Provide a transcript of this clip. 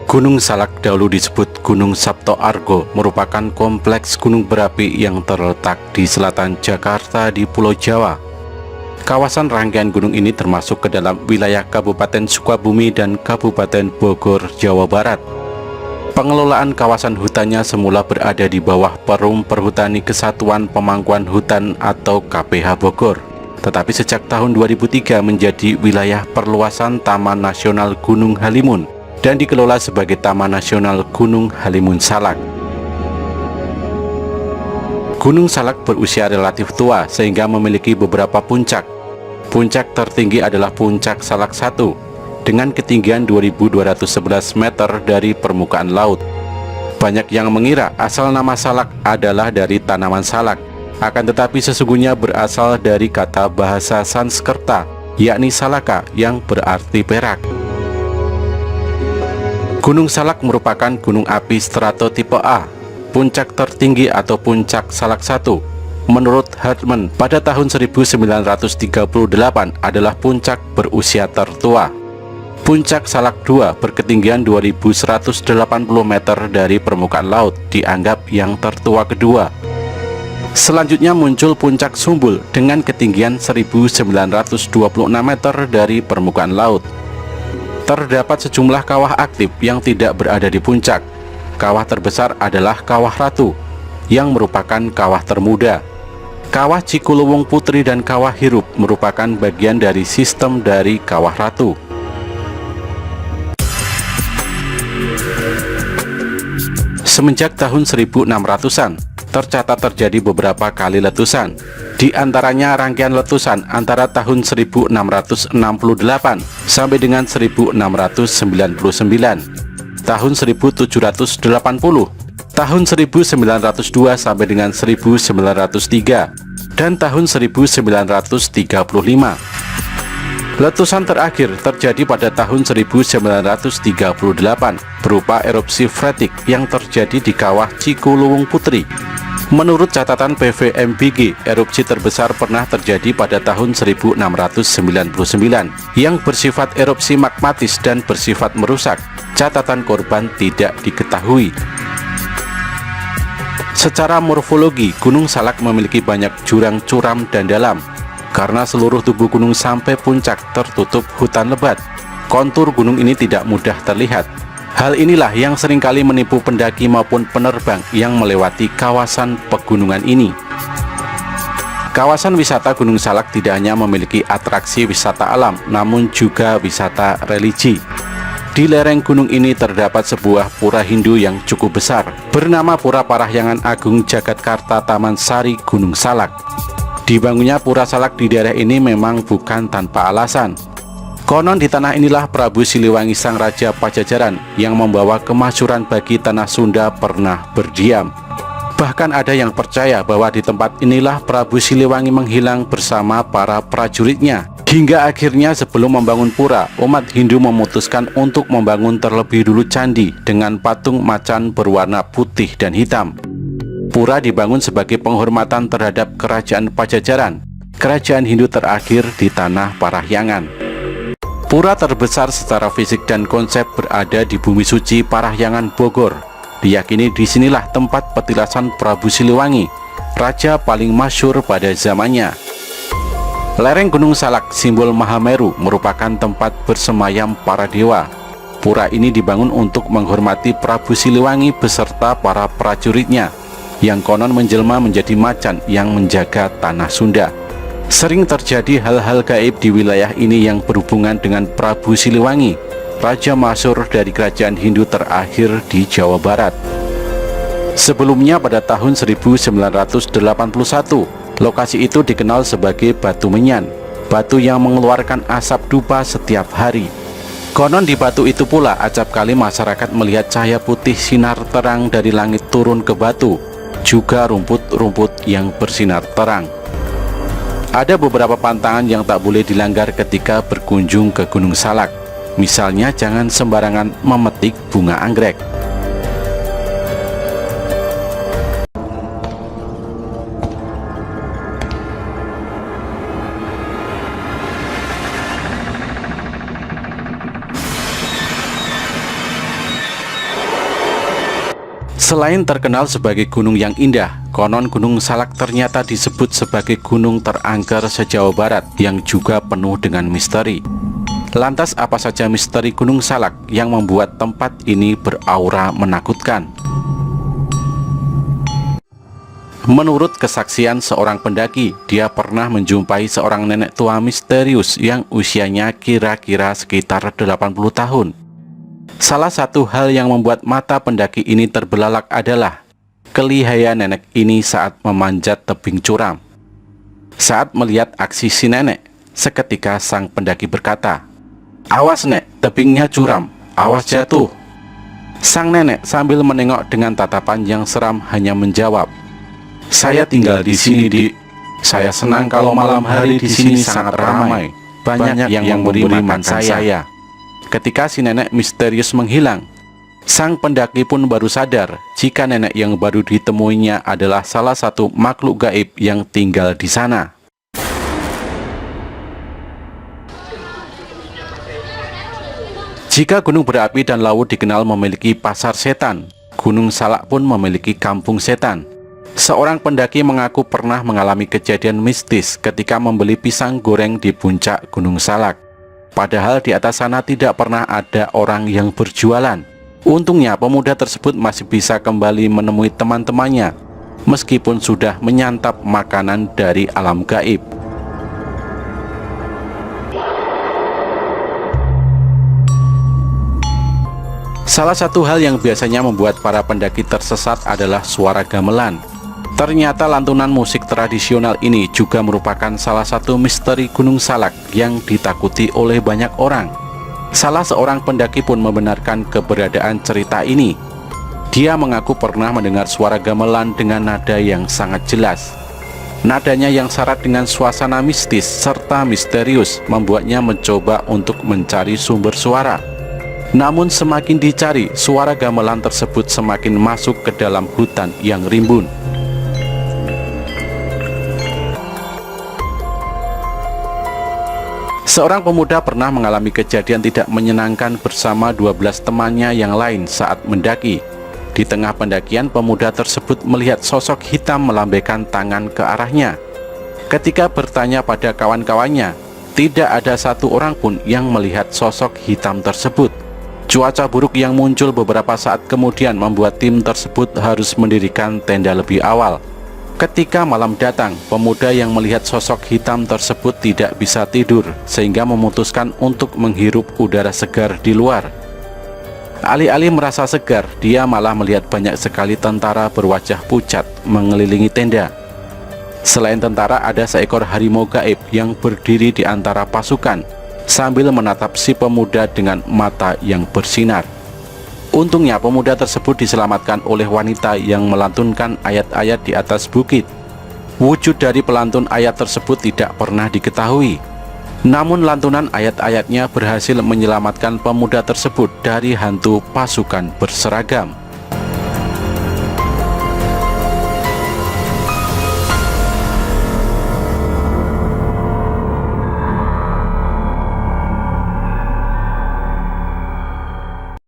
Gunung Salak, dahulu disebut Gunung Sabto Argo, merupakan kompleks gunung berapi yang terletak di selatan Jakarta di Pulau Jawa. Kawasan rangkaian gunung ini termasuk ke dalam wilayah Kabupaten Sukabumi dan Kabupaten Bogor, Jawa Barat. Pengelolaan kawasan hutannya semula berada di bawah Perum Perhutani Kesatuan Pemangkuan Hutan atau KPH Bogor. Tetapi sejak tahun 2003 menjadi wilayah perluasan Taman Nasional Gunung Halimun dan dikelola sebagai Taman Nasional Gunung Halimun Salak. Gunung Salak berusia relatif tua sehingga memiliki beberapa puncak. Puncak tertinggi adalah Puncak Salak 1 dengan ketinggian 2.211 meter dari permukaan laut. Banyak yang mengira asal nama salak adalah dari tanaman salak, akan tetapi sesungguhnya berasal dari kata bahasa Sanskerta, yakni salaka yang berarti perak. Gunung Salak merupakan gunung api strato tipe A, puncak tertinggi atau Puncak Salak 1. Menurut Hartmann, pada tahun 1938 adalah puncak berusia tertua. Puncak Salak 2 berketinggian 2.180 meter dari permukaan laut, dianggap yang tertua kedua. Selanjutnya muncul Puncak Sumbul dengan ketinggian 1.926 meter dari permukaan laut. Terdapat sejumlah kawah aktif yang tidak berada di puncak. Kawah terbesar adalah Kawah Ratu, yang merupakan kawah termuda. Kawah Cikuluwung Putri dan Kawah Hirup merupakan bagian dari sistem dari Kawah Ratu. Semenjak tahun 1600-an, tercatat terjadi beberapa kali letusan. Di antaranya rangkaian letusan antara tahun 1668 sampai dengan 1699, tahun 1780, tahun 1902 sampai dengan 1903, dan tahun 1935. Letusan terakhir terjadi pada tahun 1938 berupa erupsi freatik yang terjadi di Kawah Cikuluwung Putri. Menurut catatan PVMBG, erupsi terbesar pernah terjadi pada tahun 1699 yang bersifat erupsi magmatis dan bersifat merusak. Catatan korban tidak diketahui. Secara morfologi, Gunung Salak memiliki banyak jurang curam dan dalam. Karena seluruh tubuh gunung sampai puncak tertutup hutan lebat, kontur gunung ini tidak mudah terlihat. Hal inilah yang seringkali menipu pendaki maupun penerbang yang melewati kawasan pegunungan ini. Kawasan wisata Gunung Salak tidak hanya memiliki atraksi wisata alam, namun juga wisata religi. Di lereng gunung ini terdapat sebuah pura Hindu yang cukup besar, bernama Pura Parahyangan Agung Jagatkarta Taman Sari Gunung Salak. Dibangunnya Pura Salak di daerah ini memang bukan tanpa alasan. Konon di tanah inilah Prabu Siliwangi Sang Raja Pajajaran yang membawa kemasyhuran bagi tanah Sunda pernah berdiam. Bahkan ada yang percaya bahwa di tempat inilah Prabu Siliwangi menghilang bersama para prajuritnya. Hingga akhirnya sebelum membangun pura, umat Hindu memutuskan untuk membangun terlebih dulu candi dengan patung macan berwarna putih dan hitam. Pura dibangun sebagai penghormatan terhadap kerajaan Pajajaran, kerajaan Hindu terakhir di tanah Parahyangan. Pura terbesar secara fisik dan konsep berada di Bumi Suci Parahyangan Bogor. Diyakini disinilah tempat petilasan Prabu Siliwangi, raja paling masyhur pada zamannya. Lereng Gunung Salak, simbol Mahameru, merupakan tempat bersemayam para dewa. Pura ini dibangun untuk menghormati Prabu Siliwangi beserta para prajuritnya, yang konon menjelma menjadi macan yang menjaga tanah Sunda. Sering terjadi hal-hal gaib di wilayah ini yang berhubungan dengan Prabu Siliwangi, raja masyhur dari kerajaan Hindu terakhir di Jawa Barat. Sebelumnya pada tahun 1981, lokasi itu dikenal sebagai Batu Menyan, batu yang mengeluarkan asap dupa setiap hari. Konon di batu itu pula acap kali masyarakat melihat cahaya putih sinar terang dari langit turun ke batu, juga rumput-rumput yang bersinar terang. Ada beberapa pantangan yang tak boleh dilanggar ketika berkunjung ke Gunung Salak. Misalnya jangan sembarangan memetik bunga anggrek. Selain terkenal sebagai gunung yang indah, konon Gunung Salak ternyata disebut sebagai gunung terangker se-Jawa Barat yang juga penuh dengan misteri. Lantas apa saja misteri Gunung Salak yang membuat tempat ini beraura menakutkan? Menurut kesaksian seorang pendaki, dia pernah menjumpai seorang nenek tua misterius yang usianya kira-kira sekitar 80 tahun. Salah satu hal yang membuat mata pendaki ini terbelalak adalah kelihayan nenek ini saat memanjat tebing curam. Saat melihat aksi si nenek, seketika sang pendaki berkata, "Awas nek, tebingnya curam, awas jatuh." Sang nenek sambil menengok dengan tatapan yang seram hanya menjawab, "Saya tinggal di sini, Dik. Saya senang kalau malam hari di sini sangat ramai. Banyak yang memberi makan saya." Ketika si nenek misterius menghilang, sang pendaki pun baru sadar jika nenek yang baru ditemuinya adalah salah satu makhluk gaib yang tinggal di sana. Jika gunung berapi dan laut dikenal memiliki pasar setan, Gunung Salak pun memiliki kampung setan. Seorang pendaki mengaku pernah mengalami kejadian mistis ketika membeli pisang goreng di puncak Gunung Salak. Padahal di atas sana tidak pernah ada orang yang berjualan. Untungnya pemuda tersebut masih bisa kembali menemui teman-temannya meskipun sudah menyantap makanan dari alam gaib. Salah satu hal yang biasanya membuat para pendaki tersesat adalah suara gamelan. Ternyata lantunan musik tradisional ini juga merupakan salah satu misteri Gunung Salak yang ditakuti oleh banyak orang. Salah seorang pendaki pun membenarkan keberadaan cerita ini. Dia mengaku pernah mendengar suara gamelan dengan nada yang sangat jelas. Nadanya yang syarat dengan suasana mistis serta misterius membuatnya mencoba untuk mencari sumber suara. Namun semakin dicari, suara gamelan tersebut semakin masuk ke dalam hutan yang rimbun. Seorang pemuda pernah mengalami kejadian tidak menyenangkan bersama 12 temannya yang lain saat mendaki. Di tengah pendakian, pemuda tersebut melihat sosok hitam melambaikan tangan ke arahnya. Ketika bertanya pada kawan-kawannya, tidak ada satu orang pun yang melihat sosok hitam tersebut. Cuaca buruk yang muncul beberapa saat kemudian membuat tim tersebut harus mendirikan tenda lebih awal. Ketika malam datang, pemuda yang melihat sosok hitam tersebut tidak bisa tidur, sehingga memutuskan untuk menghirup udara segar di luar. Alih-alih merasa segar, dia malah melihat banyak sekali tentara berwajah pucat mengelilingi tenda. Selain tentara, ada seekor harimau gaib yang berdiri di antara pasukan, sambil menatap si pemuda dengan mata yang bersinar. Untungnya pemuda tersebut diselamatkan oleh wanita yang melantunkan ayat-ayat di atas bukit. Wujud dari pelantun ayat tersebut tidak pernah diketahui. Namun lantunan ayat-ayatnya berhasil menyelamatkan pemuda tersebut dari hantu pasukan berseragam.